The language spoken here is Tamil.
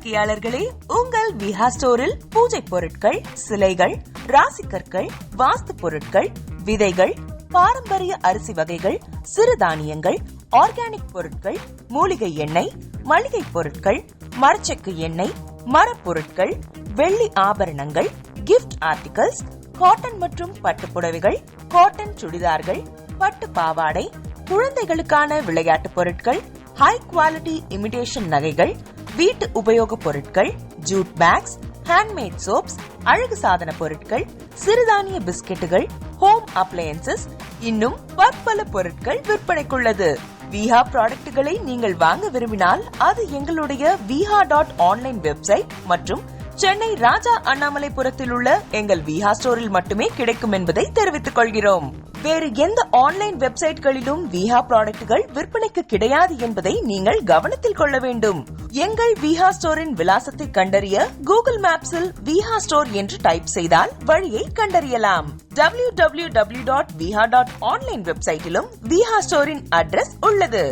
வாடிக்கையாளர்களே, உங்கள் விஹா ஸ்டோரில் பூஜை பொருட்கள், சிலைகள், ராசிக்கற்கள், வாஸ்து பொருட்கள், விதைகள், பாரம்பரிய அரிசி வகைகள், சிறுதானியங்கள், ஆர்கானிக் பொருட்கள், மூலிகை எண்ணெய், மளிகை பொருட்கள், மரச்செக்கு எண்ணெய், மரப்பொருட்கள், வெள்ளி ஆபரணங்கள், கிஃப்ட் ஆர்டிகல்ஸ், காட்டன் மற்றும் பட்டு புடவைகள், காட்டன் சுடிதார்கள், பட்டு பாவாடை, குழந்தைகளுக்கான விளையாட்டு பொருட்கள், ஹை குவாலிட்டி இமிடேஷன் நகைகள், வீட்டு உபயோக பொருட்கள், ஜூட் பேக்ஸ், ஹேண்ட்மேட் சோப்ஸ், அழகு சாதன பொருட்கள், சிறுதானிய பிஸ்கெட்டுகள், ஹோம் அப்ளையன்சஸ், இன்னும் பற்பல பொருட்கள் விற்பனைக்குள்ளது. விஹா ப்ராடக்ட்களை நீங்கள் வாங்க விரும்பினால் அது எங்களுடைய viha.online வெப்சைட் மற்றும் சென்னை ராஜா அண்ணாமலைபுரத்தில் உள்ள எங்கள் விஹா ஸ்டோரில் மட்டுமே கிடைக்கும் என்பதை தெரிவித்துக் கொள்கிறோம். வேறு எந்த ஆன்லைன் வெப்சைட்களிலும் விஹா ப்ராடக்ட்கள் விற்பனைக்கு கிடையாது என்பதை நீங்கள் கவனத்தில் கொள்ள வேண்டும். எங்கள் விஹா ஸ்டோரின் விலாசத்தை கண்டறிய கூகுள் மேப்ஸில் விஹா ஸ்டோர் என்று டைப் செய்தால் வழியை கண்டறியலாம். www.viha.online வெப்சைட்டிலும் விஹா ஸ்டோரின் அட்ரஸ் உள்ளது.